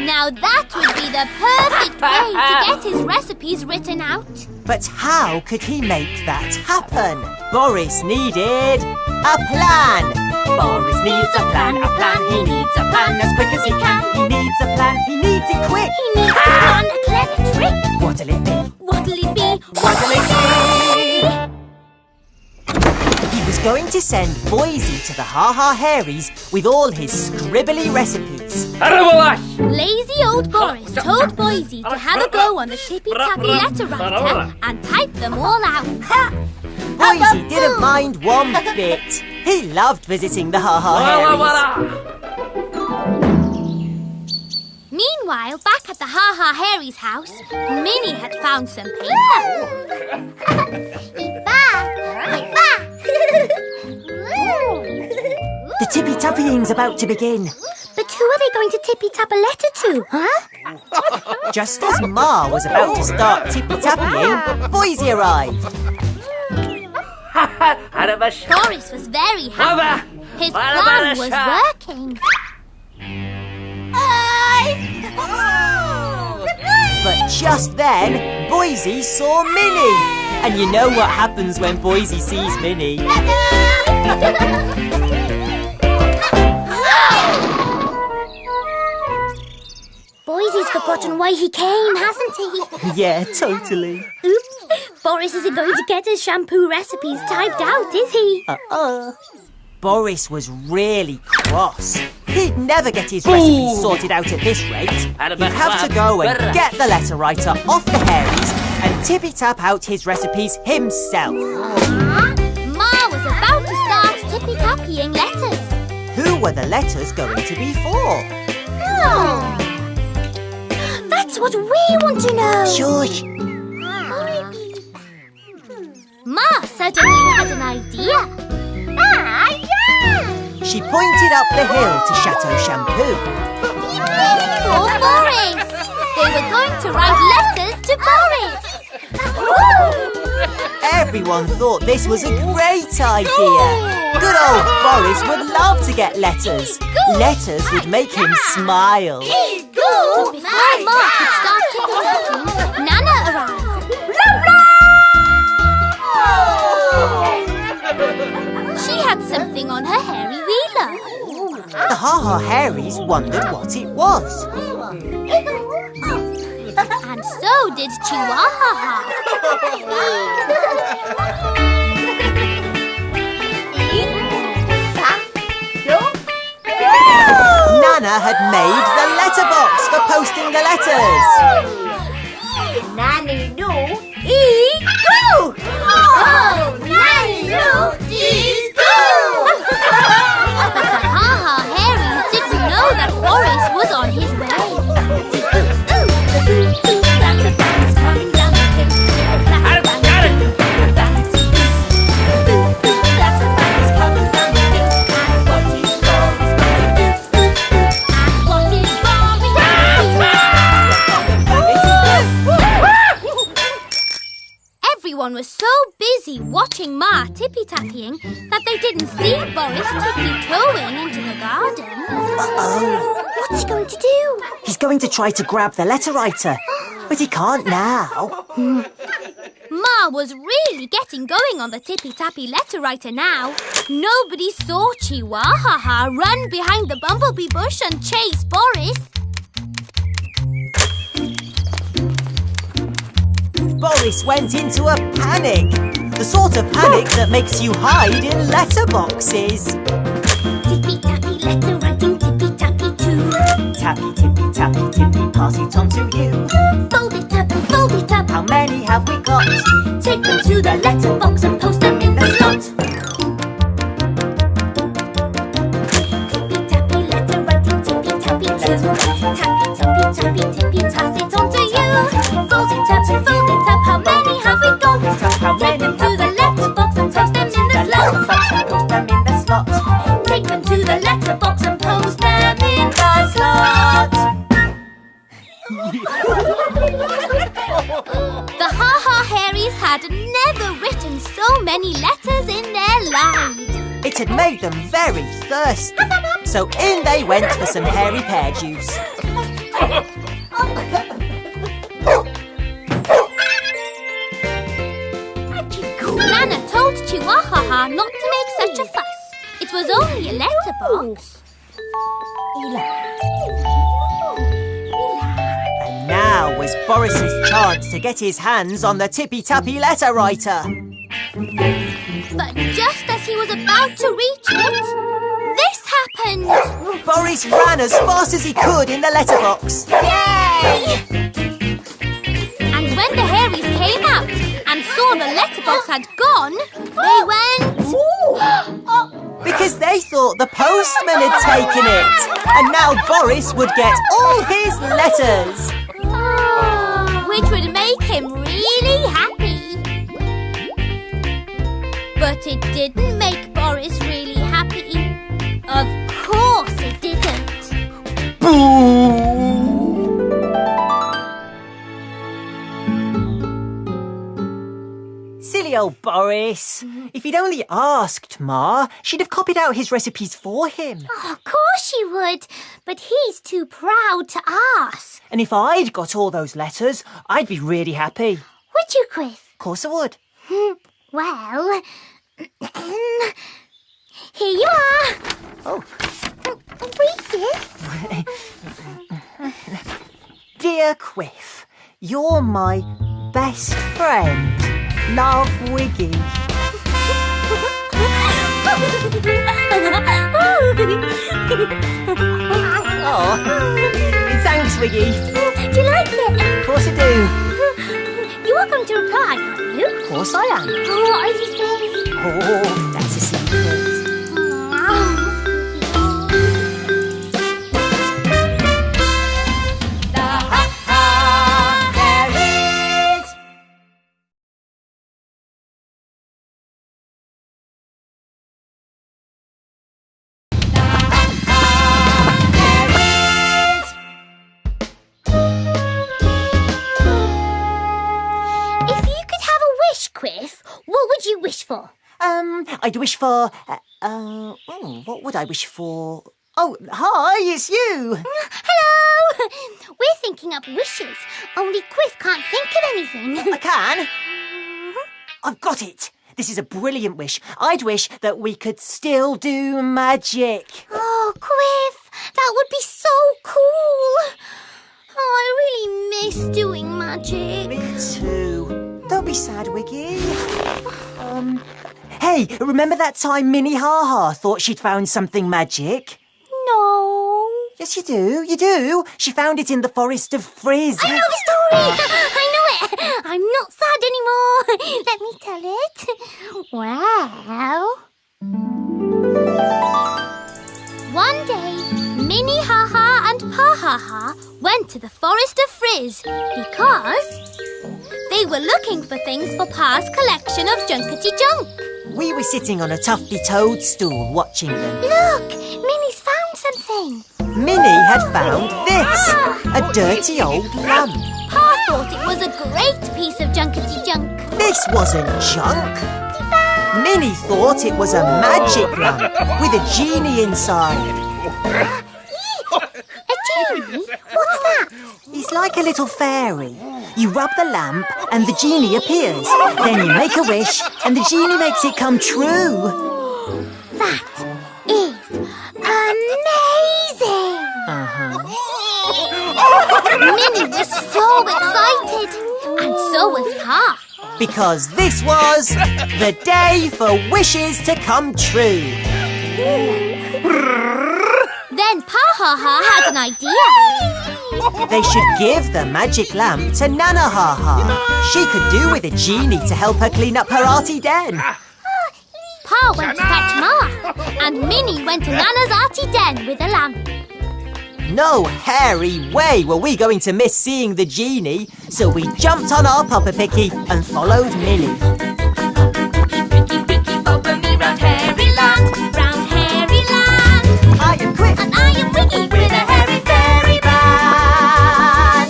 Now that would be the perfect way to get his recipes written out. But how could he make that happen? Boris needed a plan. Boris needs a plan, he needs a plan as quick as he can. He needs a plan, he needs it quick. He needs to plan a clever trick. What'll it be? What'll it be? What'll it be? He was going to send Boise to the Ha Ha Hairies with all his scribbly recipes. Lazy old Boris told Boise to have a go on the Tippy Tappy Letterwriter and type them all out. Boise didn't mind one bit. He loved visiting the Ha Ha Hairies. Meanwhile, back at the Ha Ha Hairies house, Minnie had found some paper. The tippy tappying's about to begin. But who are they going to tippy tap a letter to, huh? Just as Ma was about to start tippy tappying, Boise arrived. Boris was very happy. His plan was working. But just then, Boise saw Minnie. And you know what happens when Boise sees Minnie. Boise's forgotten why he came, hasn't he? Yeah, totally. Oops, Boris isn't going to get his shampoo recipes typed out, is he? Boris was really cross. He'd never get his recipes sorted out at this rate. He'd have to go and get the letter writer off the Hairies and tippy-tap out his recipes himself. Ma was about to start tippy-tappying letters. Who were the letters going to be for? That's what we want to know. Shush. Ma suddenly had an idea. She pointed up the hill to Chateau Shampoo. For Boris! They were going to write letters to Boris. Everyone thought this was a great idea. Good old Boris would love to get letters. Letters would make him smile. But before Ma could start tippy-tapping, Nana arrived. She had something on her hairy wheeler. The Ha Ha Hairies wondered what it was. And so did Chihuahua. Nana had made the letterbox for posting the letters. Nanny no, eat go! Oh, Nanny no, eat go! But the Ha Ha Hairies didn't know that Boris was on his way. Everyone was so busy watching Ma tippy-tapping that they didn't see Boris tippy-toeing into the garden. What's he going to do? He's going to try to grab the letter writer, but he can't now. Ma was really getting going on the tippy-tappy letter writer now. Nobody saw Chihuahua run behind the bumblebee bush and chase Boris. Boris went into a panic. The sort of panic that makes you hide in letterboxes. Tippy-tappy letter writing, tippy-tappy too. Tappy, tippy, tappy, tippy, pass it on to you. Fold it up and fold it up. How many have we got? Take them to the letterbox and post them in the slot. Tippy-tappy letter writing, tippy-tappy too. Tappy, tippy, tappy, tippy, pass it on to you. Fold it up and fold it up. How many have we got? Take them to the letterbox and post them in the slot. Take them to the letterbox and post them in the slot. The Ha Ha Hairies had never written so many letters in their lives. It had made them very thirsty. So in they went for some hairy pear juice. Nana told Chihuahua not to make such a fuss. It was only a letterbox. And now was Boris's chance to get his hands on the tippy-tappy letter writer. But just as he was about to reach it, this happened. Boris ran as fast as he could in the letterbox. Yay! And when the Hairies came out and saw the letterbox had gone, they went... Because they thought the postman had taken it. And now Boris would get all his letters. Which would make him really happy. But it didn't make Boris really happy. Of course it didn't. Silly old Boris. If he'd only asked Ma, she'd have copied out his recipes for him. Oh, of course she would, but he's too proud to ask. And if I'd got all those letters, I'd be really happy. Would you, Quiff? Of course I would. Well, here you are. Oh. Read it. Dear Quiff, you're my best friend. Love, Wiggy. Oh, thanks, Wiggy. Do you like it? Of course I do. You are going to reply, aren't you? Of course I am. Oh, what are you saying? Oh, that's a secret. The Ha Ha Hairies. The Ha Ha Hairies. If you could have a wish, Quiff, what would you wish for? I'd wish for... what would I wish for? Oh, hi, it's you. Hello! We're thinking up wishes, only Quiff can't think of anything. I can. I've got it. This is a brilliant wish. I'd wish that we could still do magic. Oh, Quiff, that would be so cool. Oh, I really miss doing magic. Me too. Don't be sad, Wiggy. Hey, remember that time Minnie Ha Ha thought she'd found something magic? No. Yes, you do. You do. She found it in the Forest of Frizz. I know the story. I know it. I'm not sad anymore. Let me tell it. Well, one day, Minnie Ha Ha and Pa Ha Ha went to the Forest of Frizz because they were looking for things for Pa's collection of junkety junk. We were sitting on a tufty toadstool watching them. Look, Minnie's found something. Minnie had found this, a dirty old lamp. Pa thought it was a great piece of junkety junk. This wasn't junk. Minnie thought it was a magic lamp with a genie inside. A genie? What's that? He's like a little fairy. You rub the lamp and the genie appears. Then you make a wish and the genie makes it come true. That is amazing! Minnie was so excited, and so was Pa. Because this was the day for wishes to come true. Then Pa Ha Ha had an idea. They should give the magic lamp to Nana Ha Ha. She could do with a genie to help her clean up her arty den. Pa went to fetch Ma, and Minnie went to Nana's arty den with a lamp. No hairy way were we going to miss seeing the genie, so we jumped on our Papa Picky and followed Minnie. Picky, picky, over me round Hairyland, round Hairyland. I am Quick. And I am Wiggy with a hairy fairy band.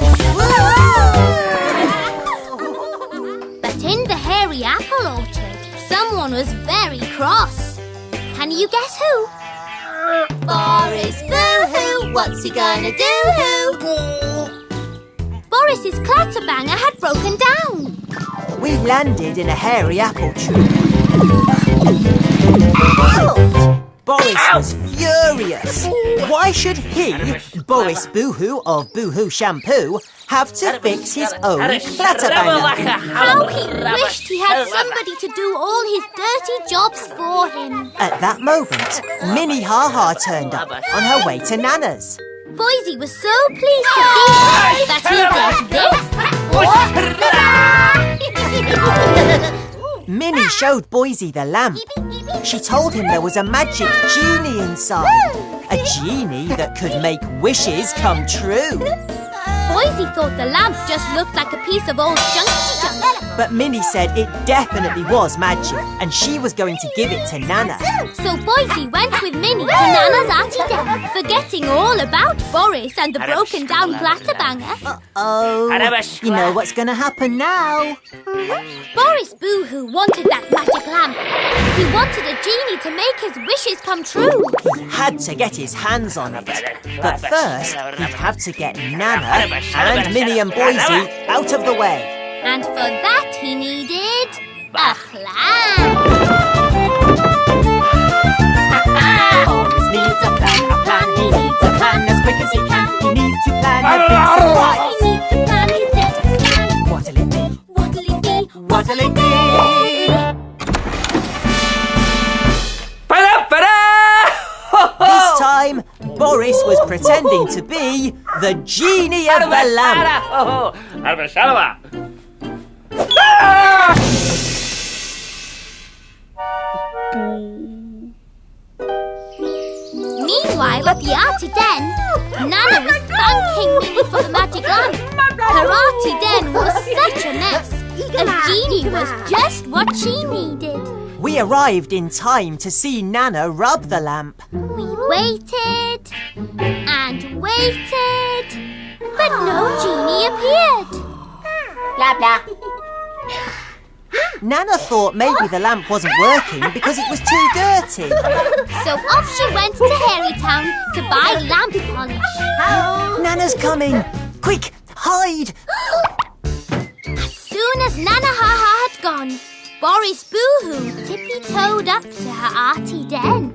But in the hairy apple orchard, someone was very cross. Can you guess who? Boris, boo-hoo, what's he gonna do? Boris's clatterbanger had broken down. We landed in a hairy apple tree. Boris was furious. Why should he, Boris Boohoo of Boohoo Shampoo, have to fix his own clatterbanger? How he wished he had somebody to do all his dirty jobs for him. At that moment, Minnie Ha Ha turned up on her way to Nana's. Boise was so pleased to see her that he did this. Minnie showed Boise the lamp. She told him there was a magic genie inside. A genie that could make wishes come true. Boise thought the lamp just looked like a piece of old junky junk. But Minnie said it definitely was magic, and she was going to give it to Nana. So Boise went with Minnie to Nana's arty den, forgetting all about Boris and the broken-down platter-banger. Uh-oh. You know what's going to happen now. Boris Boo-Hoo wanted that magic lamp. He wanted a genie to make his wishes come true. He had to get his hands on it. But first, he'd have to get Nana and Minnie and Boise out of the way. And for that he needed a plan. Boris needs a plan, he needs a plan as quick as he can. He needs to plan a big surprise. He needs to plan his next plan. What'll it be? What'll it be? What'll it be? This time, Boris was pretending to be the genie of the lamp. Meanwhile, at the arty den, Nana was thanking Minnie for the magic lamp. Her arty den was such a mess. A genie was just what she needed. We arrived in time to see Nana rub the lamp. We waited and waited, but no genie appeared. Blah, blah. Nana thought maybe the lamp wasn't working because it was too dirty. So off she went to Hairytown to buy lamp polish. Nana's coming! Quick, hide! As soon as Nana Ha Ha had gone, Boris Boo-Hoo tippy-toed up to her arty den.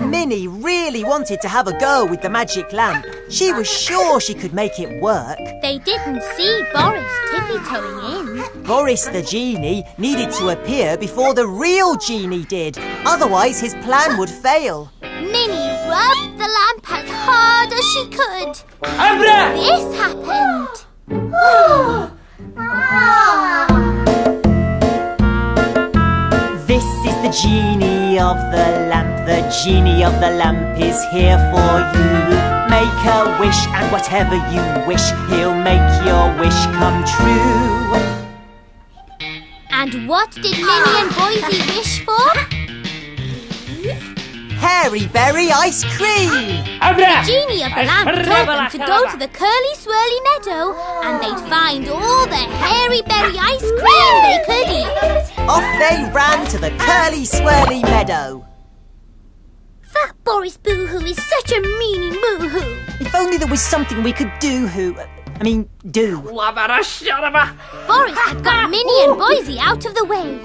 Minnie really wanted to have a go with the magic lamp. She was sure she could make it work. They didn't see Boris tippy-toeing in. Boris the genie needed to appear before the real genie did. Otherwise his plan would fail. Minnie rubbed the lamp as hard as she could. This happened. This is the genie of the lamp. The genie of the lamp is here for you. Make a wish and whatever you wish, he'll make your wish come true. And what did Minnie and Boise wish for? Hairy berry ice cream! The genie of the lamp told them to go to the curly swirly meadow and they'd find all the hairy berry ice cream they could eat. Off they ran to the curly swirly meadow. That Boris Boo-Hoo is such a meanie moo-hoo. If only there was something we could do. Do. Boris had got Minnie and Boise out of the way.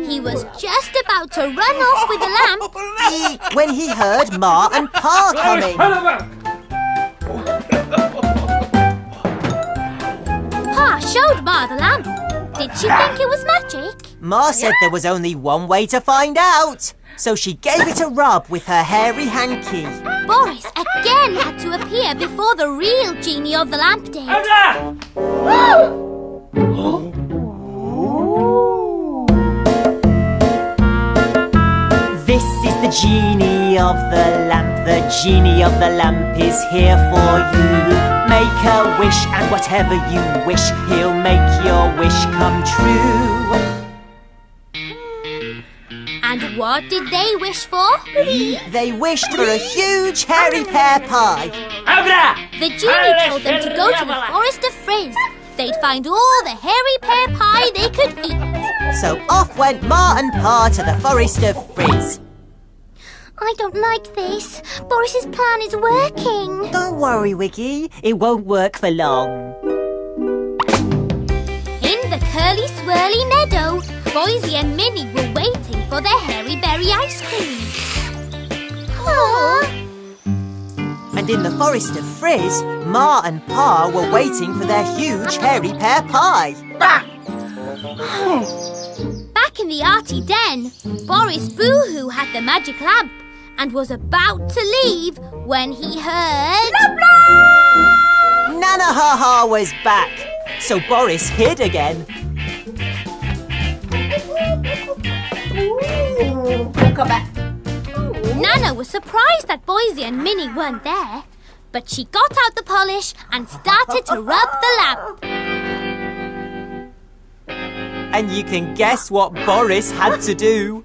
He was just about to run off with the lamp When he heard Ma and Pa coming. Pa showed Ma the lamp. Did she think it was magic? Ma said there was only one way to find out. So she gave it a rub with her hairy hanky. Boris again had to appear before the real genie of the lamp did. This is the genie of the lamp. The genie of the lamp is here for you. Make a wish and whatever you wish, he'll make your wish come true. And what did they wish for? They wished for a huge hairy pear pie. The genie told them to go to the Forest of Frizz. They'd find all the hairy pear pie they could eat. So off went Ma and Pa to the Forest of Frizz. I don't like this. Boris's plan is working. Don't worry, Wiggy. It won't work for long. In the curly swirly meadow, Boise and Minnie were waiting for their hairy berry ice cream. Aww. And in the Forest of Frizz, Ma and Pa were waiting for their huge hairy pear pie. Back in the arty den, Boris Boo-Hoo had the magic lamp and was about to leave when he heard... Nana Ha Ha was back, so Boris hid again. Come back. Nana was surprised that Boise and Minnie weren't there. But she got out the polish and started to rub the lamp. And you can guess what Boris had to do.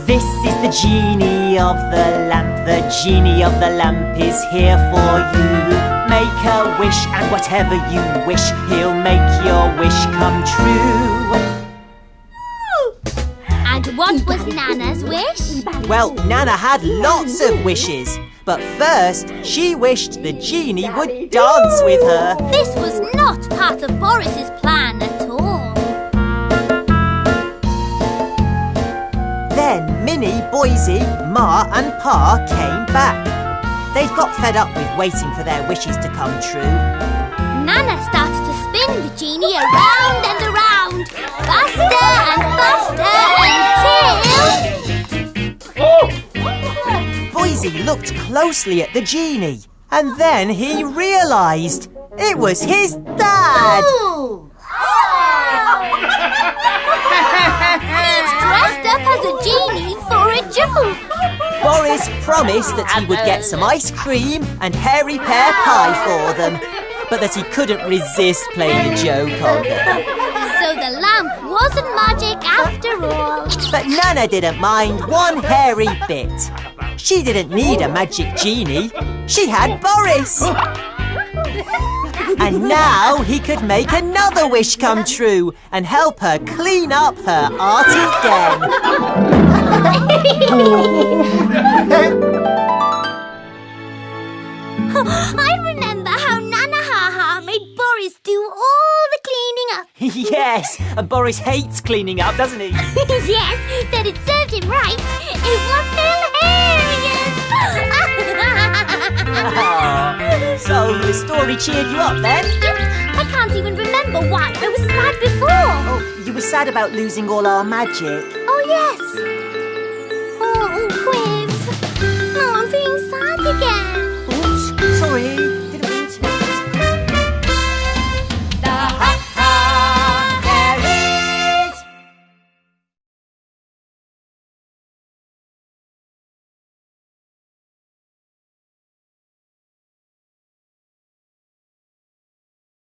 This is the genie of the lamp. The genie of the lamp is here for you. Make a wish and whatever you wish, he'll make your wish come true. And what was Nana's wish? Well, Nana had lots of wishes. But first, she wished the genie would dance with her. This was not part of Boris's plan at all. Then Minnie, Boise, Ma and Pa came back. They'd got fed up with waiting for their wishes to come true. Nana started to spin the genie around and around, faster and faster until... Boise looked closely at the genie, and then he realised it was his dad. He's dressed up as a genie for a joke. Boris promised that he would get some ice cream and hairy pear pie for them, but that he couldn't resist playing a joke on them. So the lamp wasn't magic after all. But Nana didn't mind one hairy bit. She didn't need a magic genie. She had Boris. And now he could make another wish come true and help her clean up her arty den. I remember how Nana Ha Ha made Boris do all the cleaning up. Yes, and Boris hates cleaning up, doesn't he? Yes, but it served him right. It was hilarious. So the story cheered you up then? I can't even remember why I was sad before. Oh, you were sad about losing all our magic. Oh, yes. Oh, quick.